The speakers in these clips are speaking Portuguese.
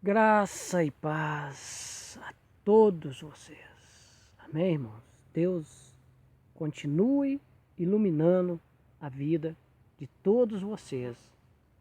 Graça e paz a todos vocês. Amém, irmãos? Deus continue iluminando a vida de todos vocês,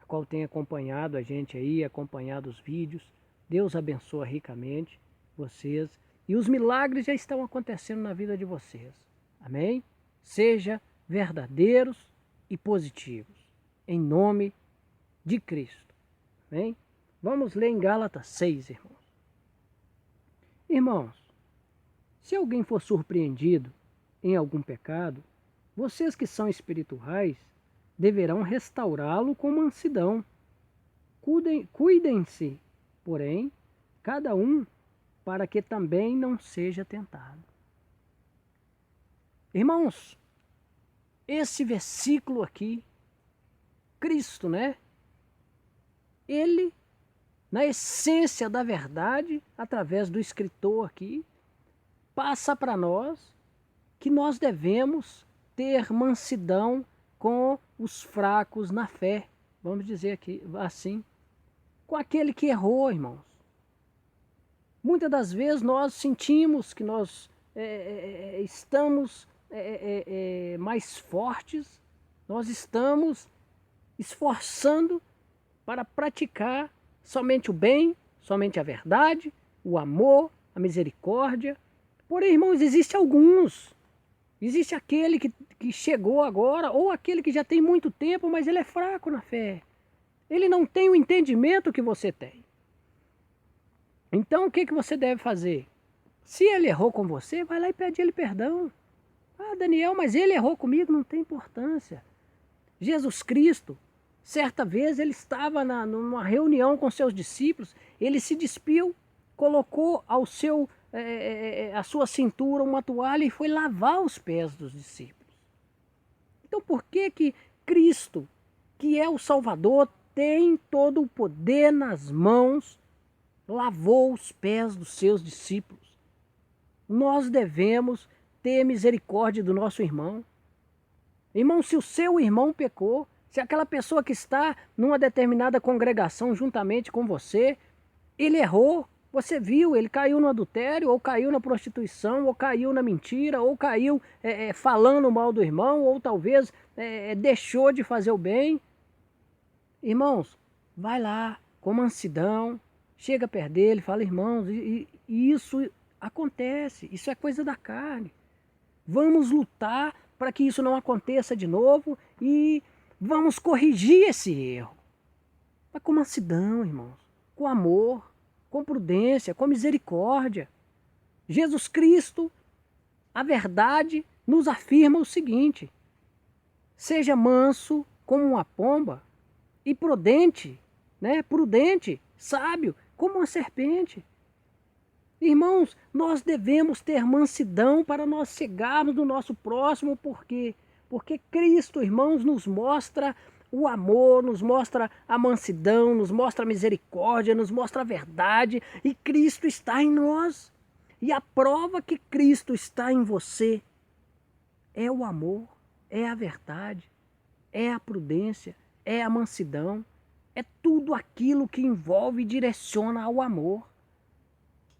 a qual tem acompanhado a gente aí, acompanhado os vídeos. Deus abençoa ricamente vocês e os milagres já estão acontecendo na vida de vocês. Amém? Seja verdadeiros e positivos, em nome de Cristo. Amém? Vamos ler em Gálatas 6, irmãos. Irmãos, se alguém for surpreendido em algum pecado, vocês que são espirituais deverão restaurá-lo com mansidão. Cuidem-se, porém, cada um, para que também não seja tentado. Irmãos, esse versículo aqui, Cristo, né? Ele, na essência da verdade, através do escritor aqui, passa para nós que nós devemos ter mansidão com os fracos na fé, vamos dizer aqui assim, com aquele que errou, irmãos. Muitas das vezes nós sentimos que nós estamos mais fortes, nós estamos esforçando para praticar somente o bem, somente a verdade, o amor, a misericórdia. Porém, irmãos, existe alguns. Existe aquele que chegou agora, ou aquele que já tem muito tempo, mas ele é fraco na fé. Ele não tem o entendimento que você tem. Então, o que você deve fazer? Se ele errou com você, vai lá e pede ele perdão. Ah, Daniel, mas ele errou comigo, não tem importância. Jesus Cristo, certa vez ele estava numa reunião com seus discípulos, ele se despiu, colocou à sua cintura uma toalha e foi lavar os pés dos discípulos. Então por que Cristo, que é o Salvador, tem todo o poder nas mãos, lavou os pés dos seus discípulos? Nós devemos ter misericórdia do nosso irmão. Irmão, se o seu irmão pecou, se aquela pessoa que está numa determinada congregação juntamente com você, ele errou, você viu, ele caiu no adultério, ou caiu na prostituição, ou caiu na mentira, ou caiu falando mal do irmão, ou talvez deixou de fazer o bem. Irmãos, vai lá com mansidão, chega perto dele, fala, irmãos, e isso acontece, isso é coisa da carne. Vamos lutar para que isso não aconteça de novo e vamos corrigir esse erro. Mas com mansidão, irmãos, com amor, com prudência, com misericórdia. Jesus Cristo, a verdade, nos afirma o seguinte: seja manso como uma pomba e prudente, né? Prudente, sábio, como uma serpente. Irmãos, nós devemos ter mansidão para nós chegarmos no nosso próximo, por quê? Porque Cristo, irmãos, nos mostra o amor, nos mostra a mansidão, nos mostra a misericórdia, nos mostra a verdade, e Cristo está em nós. E a prova que Cristo está em você é o amor, é a verdade, é a prudência, é a mansidão, é tudo aquilo que envolve e direciona ao amor.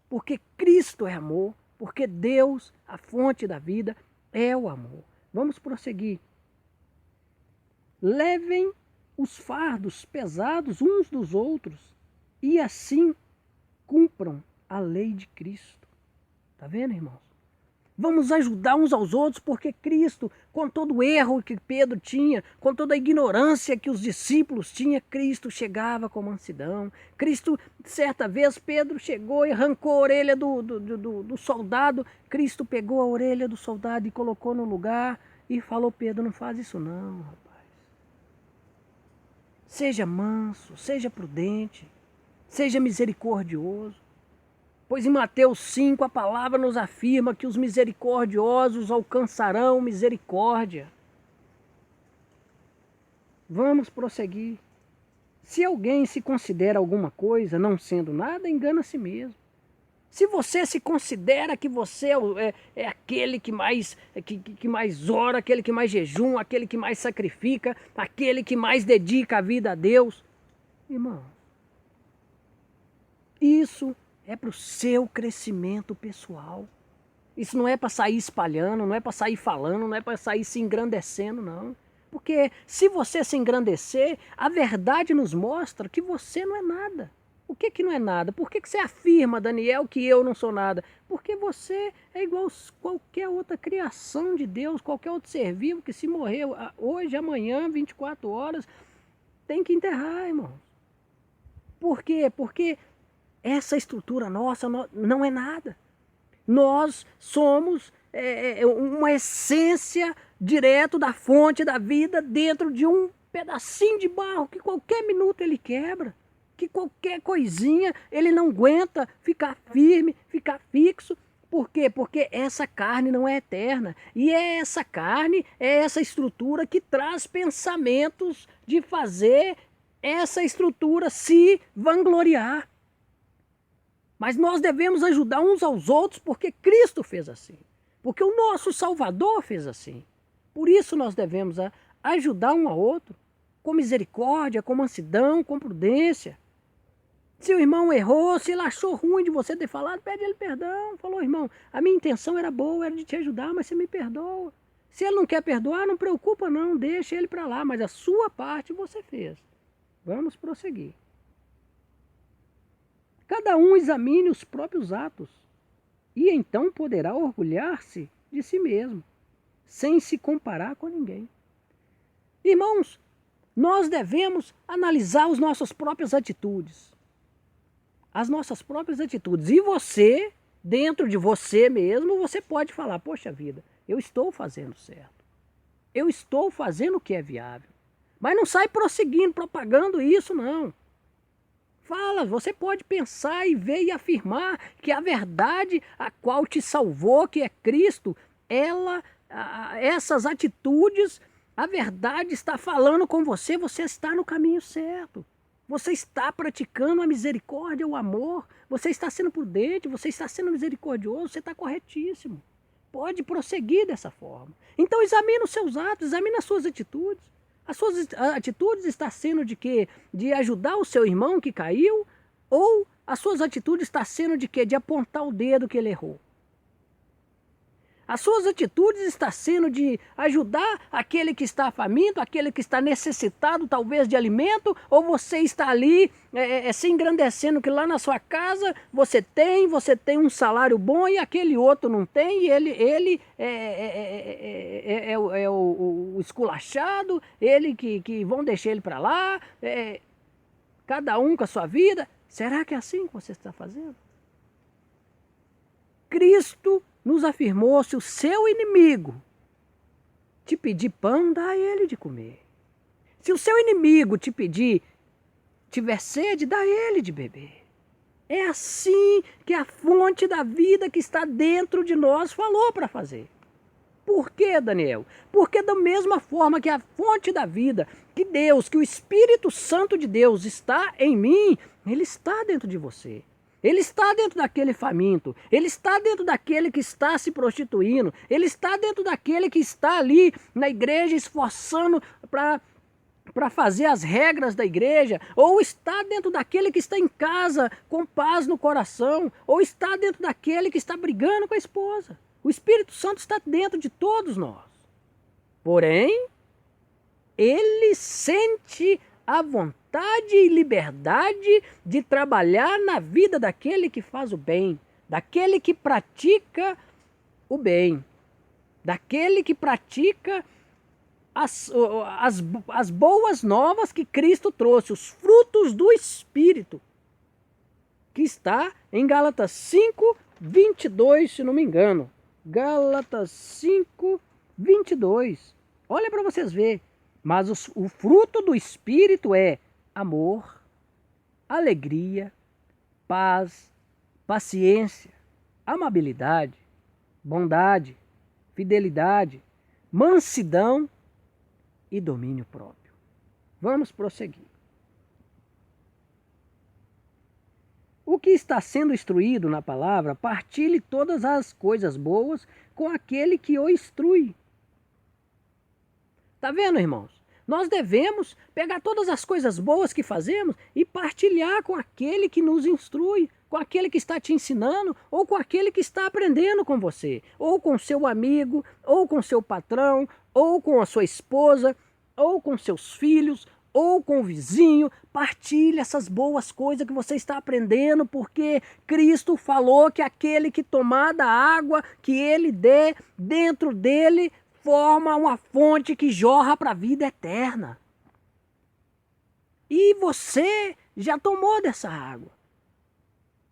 Porque Cristo é amor, porque Deus, a fonte da vida, é o amor. Vamos prosseguir. Levem os fardos pesados uns dos outros e assim cumpram a lei de Cristo. Está vendo, irmãos? Vamos ajudar uns aos outros, porque Cristo, com todo o erro que Pedro tinha, com toda a ignorância que os discípulos tinham, Cristo chegava com mansidão. Cristo, certa vez, Pedro chegou e arrancou a orelha do soldado. Cristo pegou a orelha do soldado e colocou no lugar e falou, Pedro, não faz isso não, rapaz. Seja manso, seja prudente, seja misericordioso. Pois em Mateus 5 a palavra nos afirma que os misericordiosos alcançarão misericórdia. Vamos prosseguir. Se alguém se considera alguma coisa, não sendo nada, engana a si mesmo. Se você se considera que você é aquele que mais ora, aquele que mais jejum, aquele que mais sacrifica, aquele que mais dedica a vida a Deus, irmão, isso é para o seu crescimento pessoal. Isso não é para sair espalhando, não é para sair falando, não é para sair se engrandecendo, não. Porque se você se engrandecer, a verdade nos mostra que você não é nada. O que não é nada? Por que você afirma, Daniel, que eu não sou nada? Porque você é igual a qualquer outra criação de Deus, qualquer outro ser vivo que se morreu hoje, amanhã, 24 horas, tem que enterrar, irmãos. Por quê? Porque essa estrutura nossa não é nada. Nós somos uma essência direto da fonte da vida dentro de um pedacinho de barro que qualquer minuto ele quebra. Que qualquer coisinha ele não aguenta ficar firme, ficar fixo. Por quê? Porque essa carne não é eterna. E é essa carne, é essa estrutura que traz pensamentos de fazer essa estrutura se vangloriar. Mas nós devemos ajudar uns aos outros porque Cristo fez assim. Porque o nosso Salvador fez assim. Por isso nós devemos ajudar um ao outro com misericórdia, com mansidão, com prudência. Se o irmão errou, se ele achou ruim de você ter falado, pede ele perdão. Falou, irmão, a minha intenção era boa, era de te ajudar, mas você me perdoa. Se ele não quer perdoar, não preocupa não, deixa ele para lá, mas a sua parte você fez. Vamos prosseguir. Cada um examine os próprios atos e então poderá orgulhar-se de si mesmo, sem se comparar com ninguém. Irmãos, nós devemos analisar as nossas próprias atitudes. As nossas próprias atitudes. E você, dentro de você mesmo, você pode falar, poxa vida, eu estou fazendo certo. Eu estou fazendo o que é viável. Mas não sai prosseguindo, propagando isso, não. Fala, você pode pensar e ver e afirmar que a verdade a qual te salvou, que é Cristo, essas atitudes, a verdade está falando com você, você está no caminho certo. Você está praticando a misericórdia, o amor, você está sendo prudente, você está sendo misericordioso, você está corretíssimo. Pode prosseguir dessa forma. Então examine os seus atos, examine as suas atitudes. As suas atitudes estão sendo de quê? De ajudar o seu irmão que caiu? Ou as suas atitudes estão sendo de quê? De apontar o dedo que ele errou? As suas atitudes estão sendo de ajudar aquele que está faminto, aquele que está necessitado talvez de alimento? Ou você está ali se engrandecendo que lá na sua casa você tem um salário bom e aquele outro não tem, e ele é o esculachado, ele que vão deixar ele para lá, cada um com a sua vida? Será que é assim que você está fazendo? Cristo nos afirmou, se o seu inimigo te pedir pão, dá a ele de comer. Se o seu inimigo tiver sede, dá a ele de beber. É assim que a fonte da vida que está dentro de nós falou para fazer. Por quê, Daniel? Porque da mesma forma que a fonte da vida, que o Espírito Santo de Deus está em mim, ele está dentro de você. Ele está dentro daquele faminto, ele está dentro daquele que está se prostituindo, ele está dentro daquele que está ali na igreja esforçando para fazer as regras da igreja, ou está dentro daquele que está em casa com paz no coração, ou está dentro daquele que está brigando com a esposa. O Espírito Santo está dentro de todos nós. Porém, ele sente a vontade e liberdade de trabalhar na vida daquele que faz o bem, daquele que pratica o bem, daquele que pratica as boas novas que Cristo trouxe, os frutos do Espírito, que está em Gálatas 5:22, se não me engano. Gálatas 5:22. Olha para vocês verem. Mas o fruto do Espírito é amor, alegria, paz, paciência, amabilidade, bondade, fidelidade, mansidão e domínio próprio. Vamos prosseguir. O que está sendo instruído na palavra, partilhe todas as coisas boas com aquele que o instrui. Está vendo, irmãos? Nós devemos pegar todas as coisas boas que fazemos e partilhar com aquele que nos instrui, com aquele que está te ensinando, ou com aquele que está aprendendo com você, ou com seu amigo, ou com seu patrão, ou com a sua esposa, ou com seus filhos, ou com o vizinho. Partilhe essas boas coisas que você está aprendendo, porque Cristo falou que aquele que tomar da água que ele der, dentro dele forma uma fonte que jorra para a vida eterna. E você já tomou dessa água.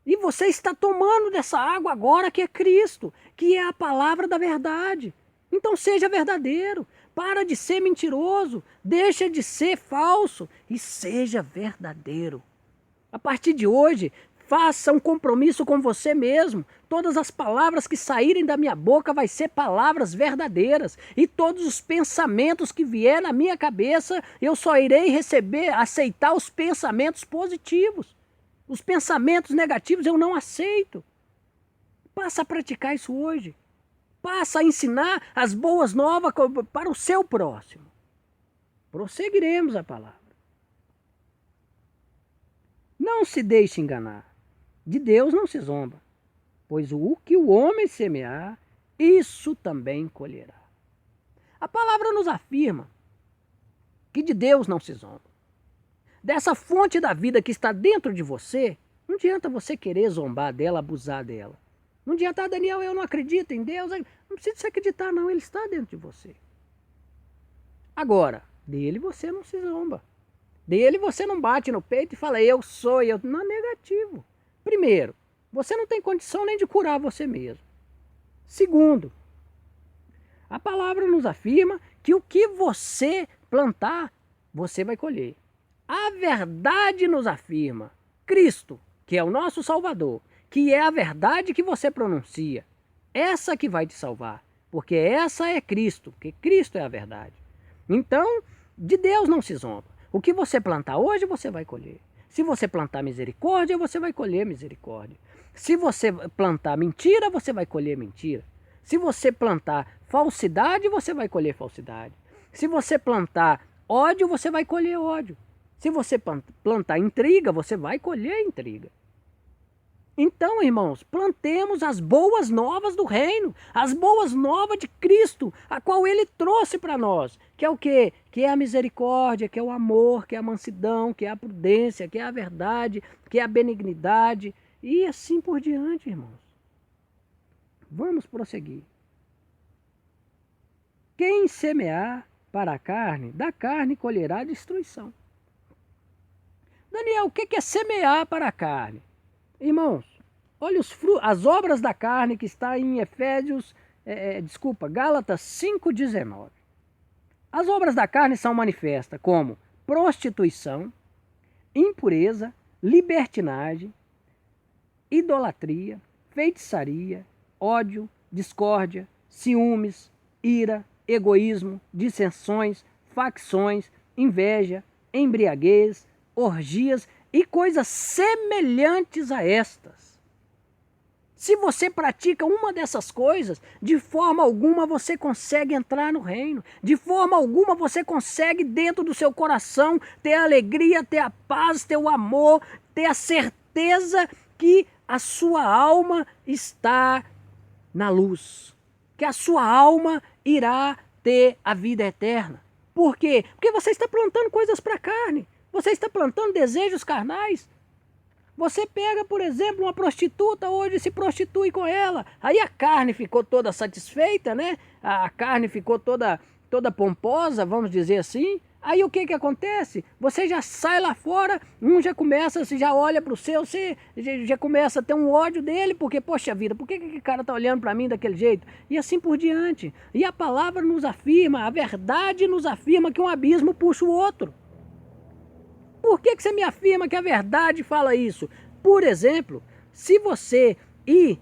E você está tomando dessa água agora, que é Cristo, que é a palavra da verdade. Então seja verdadeiro, para de ser mentiroso, deixa de ser falso e seja verdadeiro. A partir de hoje, faça um compromisso com você mesmo. Todas as palavras que saírem da minha boca vai ser palavras verdadeiras. E todos os pensamentos que vier na minha cabeça, eu só irei aceitar os pensamentos positivos. Os pensamentos negativos eu não aceito. Passa a praticar isso hoje. Passa a ensinar as boas novas para o seu próximo. Prosseguiremos a palavra. Não se deixe enganar. De Deus não se zomba, pois o que o homem semear, isso também colherá. A palavra nos afirma que de Deus não se zomba. Dessa fonte da vida que está dentro de você, não adianta você querer zombar dela, abusar dela. Não adianta, Daniel, eu não acredito em Deus. Não precisa se acreditar, não, ele está dentro de você. Agora, dele você não se zomba. Dele você não bate no peito e fala, eu sou, eu. Não é negativo. Primeiro, você não tem condição nem de curar você mesmo. Segundo, a palavra nos afirma que o que você plantar, você vai colher. A verdade nos afirma, Cristo, que é o nosso Salvador, que é a verdade que você pronuncia, essa que vai te salvar, porque essa é Cristo, porque Cristo é a verdade. Então, de Deus não se zomba. O que você plantar hoje, você vai colher. Se você plantar misericórdia, você vai colher misericórdia. Se você plantar mentira, você vai colher mentira. Se você plantar falsidade, você vai colher falsidade. Se você plantar ódio, você vai colher ódio. Se você plantar intriga, você vai colher intriga. Então, irmãos, plantemos as boas novas do reino, as boas novas de Cristo, a qual Ele trouxe para nós, que é o quê? Que é a misericórdia, que é o amor, que é a mansidão, que é a prudência, que é a verdade, que é a benignidade, e assim por diante, irmãos. Vamos prosseguir. Quem semear para a carne, da carne colherá destruição. Daniel, o que é semear para a carne? Irmãos, olha as obras da carne que está em Gálatas 5,19. As obras da carne são manifestas como prostituição, impureza, libertinagem, idolatria, feitiçaria, ódio, discórdia, ciúmes, ira, egoísmo, dissensões, facções, inveja, embriaguez, orgias e coisas semelhantes a estas. Se você pratica uma dessas coisas, de forma alguma você consegue entrar no reino. De forma alguma você consegue dentro do seu coração ter a alegria, ter a paz, ter o amor, ter a certeza que a sua alma está na luz. Que a sua alma irá ter a vida eterna. Por quê? Porque você está plantando coisas para a carne. Você está plantando desejos carnais. Você pega, por exemplo, uma prostituta hoje e se prostitui com ela. Aí a carne ficou toda satisfeita, né? A carne ficou toda pomposa, vamos dizer assim. Aí o que acontece? Você já sai lá fora, já começa, você já olha para o seu, você já começa a ter um ódio dele, porque, poxa vida, por que aquele cara está olhando para mim daquele jeito? E assim por diante. E a palavra nos afirma, a verdade nos afirma que um abismo puxa o outro. Por que você me afirma que a verdade fala isso? Por exemplo, se você ir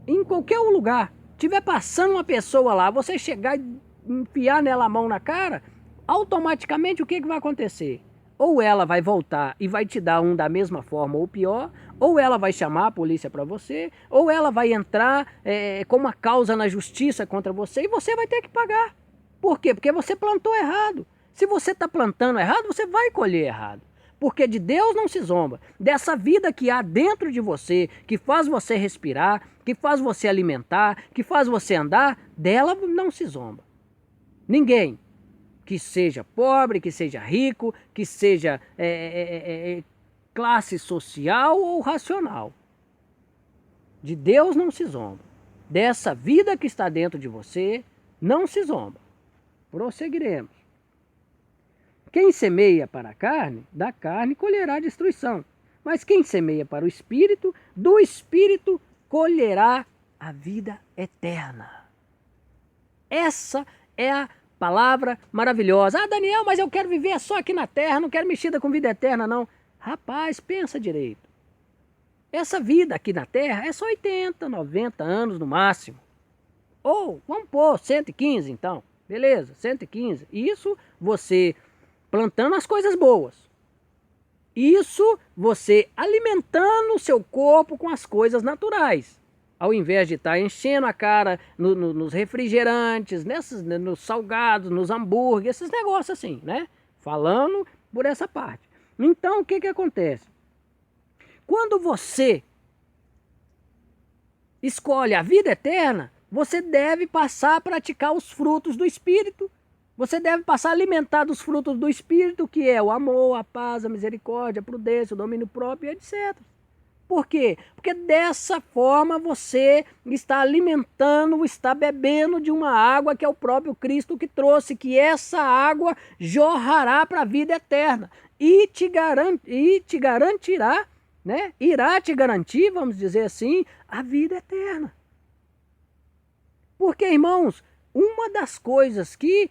em qualquer lugar, estiver passando uma pessoa lá, você chegar e enfiar nela a mão na cara, automaticamente o que vai acontecer? Ou ela vai voltar e vai te dar um da mesma forma ou pior, ou ela vai chamar a polícia para você, ou ela vai entrar com uma causa na justiça contra você e você vai ter que pagar. Por quê? Porque você plantou errado. Se você está plantando errado, você vai colher errado. Porque de Deus não se zomba. Dessa vida que há dentro de você, que faz você respirar, que faz você alimentar, que faz você andar, dela não se zomba. Ninguém, que seja pobre, que seja rico, que seja classe social ou racional. De Deus não se zomba. Dessa vida que está dentro de você, não se zomba. Prosseguiremos. Quem semeia para a carne, da carne colherá destruição. Mas quem semeia para o Espírito, do Espírito colherá a vida eterna. Essa é a palavra maravilhosa. Ah, Daniel, mas eu quero viver só aqui na terra, não quero mexida com vida eterna, não. Rapaz, pensa direito. Essa vida aqui na terra é só 80, 90 anos no máximo. Ou, vamos pôr, 115 então. Beleza, 115. Isso você plantando as coisas boas. Isso você alimentando o seu corpo com as coisas naturais. Ao invés de estar enchendo a cara nos refrigerantes, nos salgados, nos hambúrgueres, esses negócios assim, né? Falando por essa parte. Então, o que que acontece? Quando você escolhe a vida eterna, você deve passar a praticar os frutos do Espírito. Você deve passar a alimentar dos frutos do Espírito, que é o amor, a paz, a misericórdia, a prudência, o domínio próprio, etc. Por quê? Porque dessa forma você está alimentando, está bebendo de uma água que é o próprio Cristo que trouxe, que essa água jorrará para a vida eterna e te garantirá, né? Irá te garantir, vamos dizer assim, a vida eterna. Porque, irmãos, uma das coisas que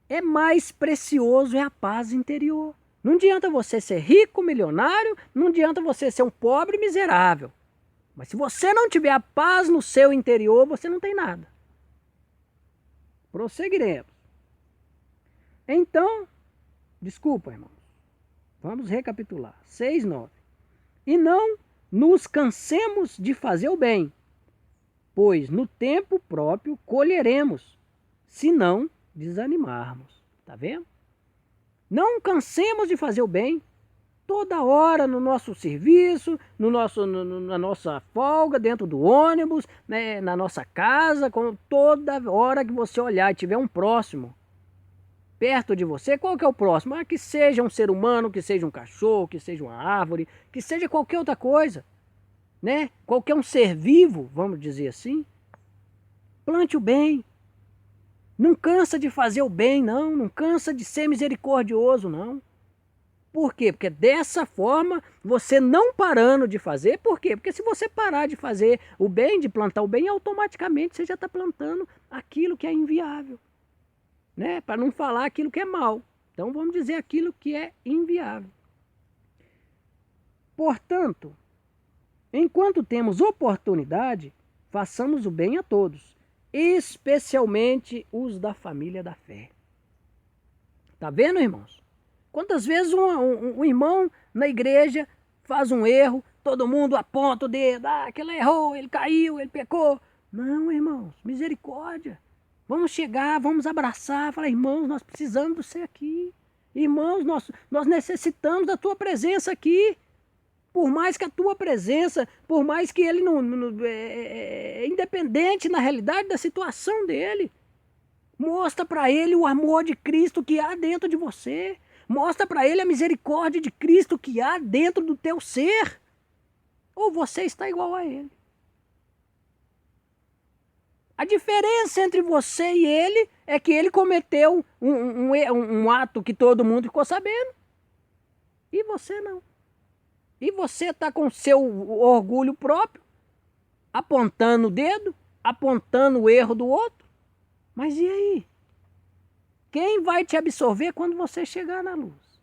é mais precioso é a paz interior. Não adianta você ser rico, milionário, não adianta você ser um pobre miserável. Mas se você não tiver a paz no seu interior, você não tem nada. Prosseguiremos. Então, desculpa, irmãos. Vamos recapitular. 6:9. E não nos cansemos de fazer o bem, pois no tempo próprio colheremos, se não desanimarmos. Tá vendo? Não cansemos de fazer o bem. Toda hora no nosso serviço, na nossa folga, dentro do ônibus, né, na nossa casa, toda hora que você olhar e tiver um próximo perto de você, qual que é o próximo? Ah, que seja um ser humano, que seja um cachorro, que seja uma árvore, que seja qualquer outra coisa, né? Qualquer um ser vivo, vamos dizer assim. Plante o bem. Não cansa de fazer o bem, não. Não cansa de ser misericordioso, não. Por quê? Porque dessa forma, você não parando de fazer, por quê? Porque se você parar de fazer o bem, de plantar o bem, automaticamente você já está plantando aquilo que é inviável. Né? Para não falar aquilo que é mal. Então vamos dizer aquilo que é inviável. Portanto, enquanto temos oportunidade, façamos o bem a todos, especialmente os da família da fé. Tá vendo, irmãos? Quantas vezes um irmão na igreja faz um erro, todo mundo aponta o dedo, aquele errou, ele caiu, ele pecou. Não, irmãos, misericórdia. Vamos chegar, vamos abraçar, falar, irmãos, nós precisamos de você aqui. Irmãos, nós necessitamos da tua presença aqui. Por mais que a tua presença, por mais que ele não é independente na realidade da situação dele. Mostra para ele o amor de Cristo que há dentro de você. Mostra para ele a misericórdia de Cristo que há dentro do teu ser. Ou você está igual a ele. A diferença entre você e ele é que ele cometeu um ato que todo mundo ficou sabendo. E você não. E você está com seu orgulho próprio, apontando o dedo, apontando o erro do outro. Mas e aí? Quem vai te absorver quando você chegar na luz?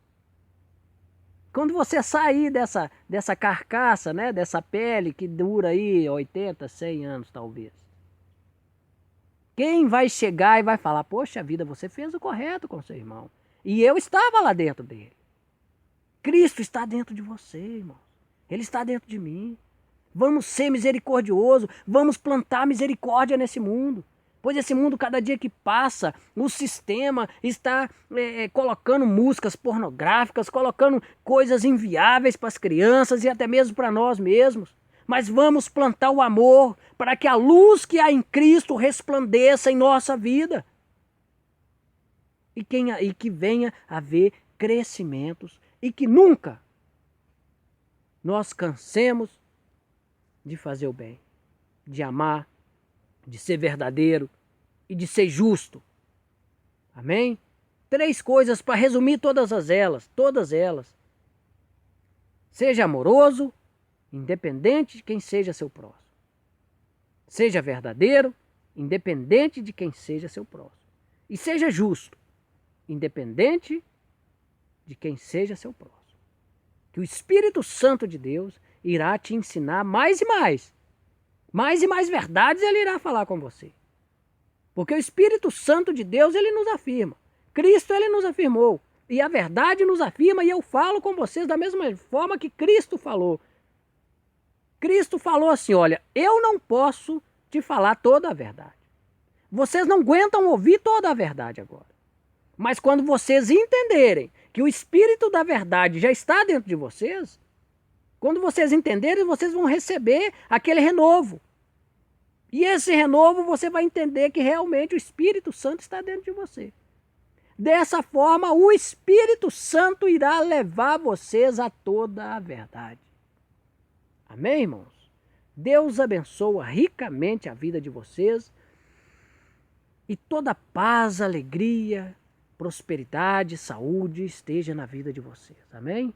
Quando você sair dessa carcaça, né, dessa pele que dura aí 80, 100 anos talvez. Quem vai chegar e vai falar, poxa vida, você fez o correto com seu irmão. E eu estava lá dentro dele. Cristo está dentro de você, irmão. Ele está dentro de mim. Vamos ser misericordiosos, vamos plantar misericórdia nesse mundo. Pois esse mundo, cada dia que passa, o sistema está colocando músicas pornográficas, colocando coisas inviáveis para as crianças e até mesmo para nós mesmos. Mas vamos plantar o amor para que a luz que há em Cristo resplandeça em nossa vida. E que venha a haver crescimentos e que nunca nós cansemos de fazer o bem, de amar, de ser verdadeiro e de ser justo. Amém? 3 coisas para resumir todas elas. Seja amoroso, independente de quem seja seu próximo. Seja verdadeiro, independente de quem seja seu próximo. E seja justo, independente de quem seja seu próximo. Que o Espírito Santo de Deus irá te ensinar mais e mais. Mais e mais verdades ele irá falar com você. Porque o Espírito Santo de Deus, ele nos afirma. Cristo, ele nos afirmou. E a verdade nos afirma, e eu falo com vocês da mesma forma que Cristo falou. Cristo falou assim, olha, eu não posso te falar toda a verdade. Vocês não aguentam ouvir toda a verdade agora. Mas quando vocês entenderem que o Espírito da verdade já está dentro de vocês, quando vocês entenderem, vocês vão receber aquele renovo. E esse renovo você vai entender que realmente o Espírito Santo está dentro de você. Dessa forma, o Espírito Santo irá levar vocês a toda a verdade. Amém, irmãos? Deus abençoa ricamente a vida de vocês e toda paz, alegria, prosperidade, saúde esteja na vida de vocês. Amém?